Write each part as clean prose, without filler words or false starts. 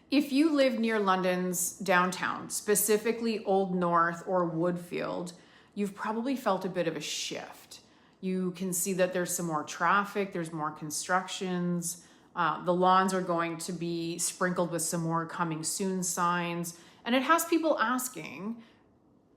If you live near London's downtown, specifically Old North or Woodfield, you've probably felt a bit of a shift. You can see that there's some more traffic, there's more constructions, the lawns are going to be sprinkled with some more coming soon signs, and it has people asking,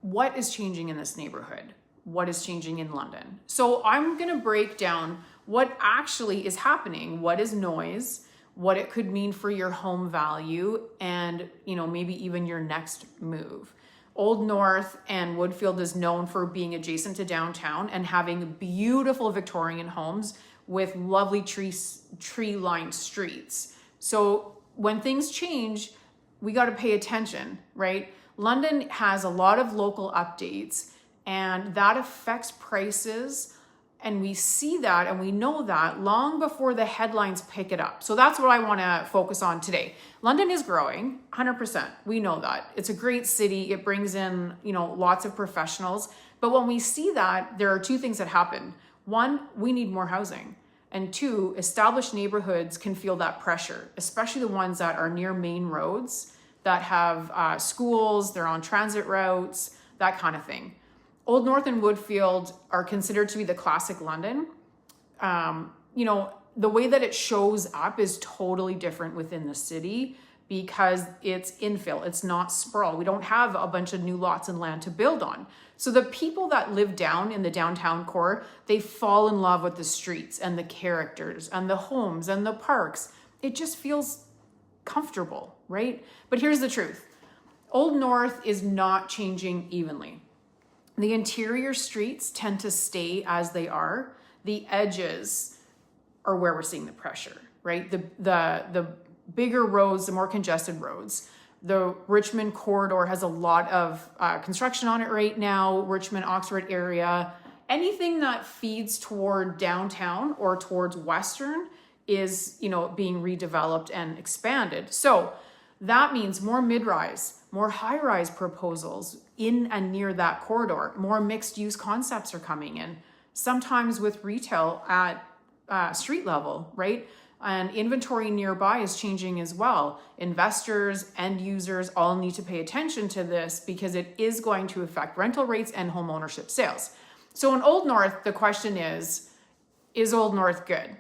what is changing in this neighborhood? What is changing in London? So I'm gonna break down what actually is happening, what is noise, what it could mean for your home value, and maybe even your next move. Old North and Woodfield is known for being adjacent to downtown and having beautiful Victorian homes with lovely tree-lined streets. So when things change, we got to pay attention, right? London has a lot of local updates, and that affects prices. And we see that and we know that long before the headlines pick it up. So that's what I want to focus on today. London is growing, 100%. We know that. It's a great city. It brings in, lots of professionals. But when we see that, there are two things that happen. One, we need more housing. And two, established neighborhoods can feel that pressure, especially the ones that are near main roads that have schools, they're on transit routes, that kind of thing. Old North and Woodfield are considered to be the classic London. The way that it shows up is totally different within the city because it's infill, it's not sprawl. We don't have a bunch of new lots and land to build on. So the people that live down in the downtown core, they fall in love with the streets and the characters and the homes and the parks. It just feels comfortable, right? But here's the truth. Old North is not changing evenly. The interior streets tend to stay as they are. The edges are where we're seeing the pressure, right? The bigger roads, the more congested roads. The Richmond corridor has a lot of construction on it right now, Richmond, Oxford area. Anything that feeds toward downtown or towards Western is, being redeveloped and expanded. So that means more mid-rise, more high-rise proposals in and near that corridor. More mixed-use concepts are coming in, sometimes with retail at street level, right? And inventory nearby is changing as well. Investors, end users all need to pay attention to this because it is going to affect rental rates and home ownership sales. So in Old North, the question is Old North good?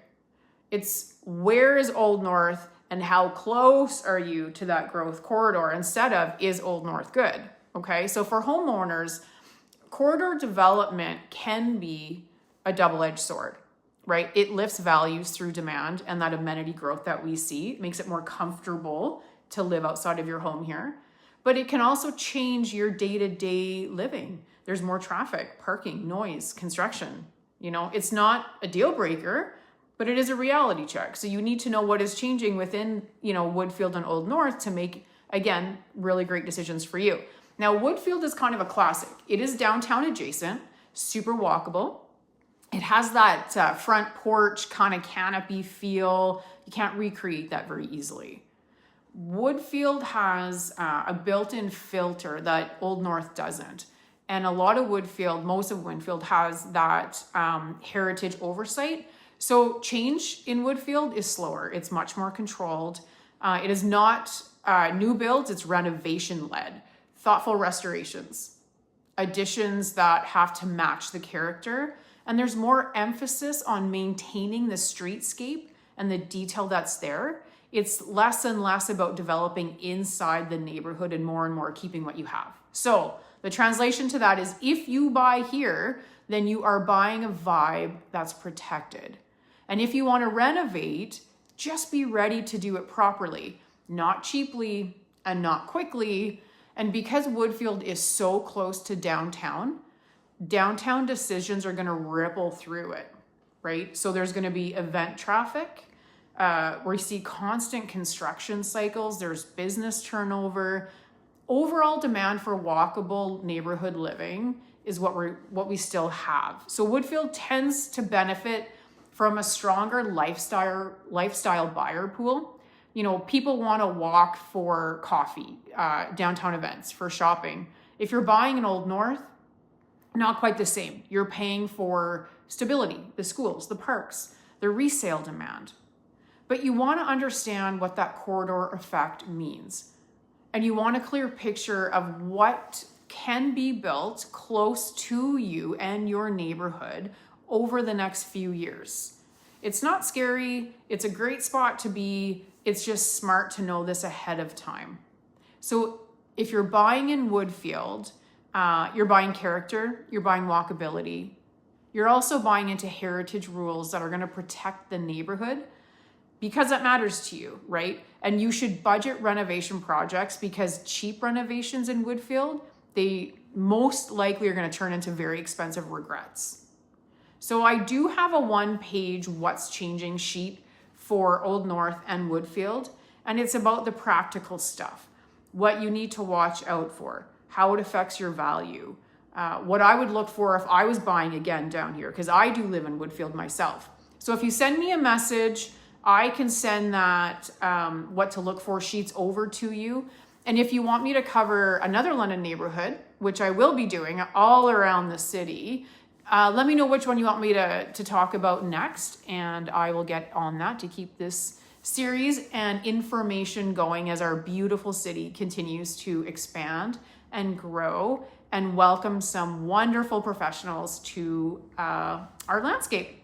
It's where is Old North and how close are you to that growth corridor instead of is Old North good? Okay, so for homeowners, corridor development can be a double-edged sword, right? It lifts values through demand and that amenity growth that we see. It makes it more comfortable to live outside of your home here, but it can also change your day-to-day living. There's more traffic, parking, noise, construction. It's not a deal breaker, but it is a reality check. So you need to know what is changing within, Woodfield and Old North to make, again, really great decisions for you. Now, Woodfield is kind of a classic. It is downtown adjacent, super walkable. It has that front porch kind of canopy feel. You can't recreate that very easily. Woodfield has a built-in filter that Old North doesn't. And a lot of Woodfield, most of Woodfield has that heritage oversight. So change in Woodfield is slower. It's much more controlled. It is not new builds, it's renovation-led. Thoughtful restorations, additions that have to match the character. And there's more emphasis on maintaining the streetscape and the detail that's there. It's less and less about developing inside the neighborhood and more keeping what you have. So the translation to that is if you buy here, then you are buying a vibe that's protected. And if you want to renovate, just be ready to do it properly, not cheaply and not quickly. And because Woodfield is so close to downtown decisions are going to ripple through it, right? So there's going to be event traffic. We see constant construction cycles. There's business turnover. Overall demand for walkable neighborhood living is what we still have. So Woodfield tends to benefit from a stronger lifestyle buyer pool. People want to walk for coffee, downtown events, for shopping. If you're buying in Old North, not quite the same. You're paying for stability, the schools, the parks, the resale demand. but you want to understand what that corridor effect means. And you want a clear picture of what can be built close to you and your neighborhood over the next few years. It's not scary. It's a great spot to be. It's just smart to know this ahead of time. So if you're buying in Woodfield, you're buying character, you're buying walkability. You're also buying into heritage rules that are going to protect the neighborhood because that matters to you, right? And you should budget renovation projects because cheap renovations in Woodfield, they most likely are going to turn into very expensive regrets. So I do have a 1-page what's changing sheet for Old North and Woodfield, and it's about the practical stuff, what you need to watch out for, how it affects your value, what I would look for if I was buying again down here, because I do live in Woodfield myself. So if you send me a message, I can send that what to look for sheets over to you. And if you want me to cover another London neighborhood, which I will be doing all around the city, let me know which one you want me to talk about next, and I will get on that to keep this series and information going as our beautiful city continues to expand and grow and welcome some wonderful professionals to our landscape.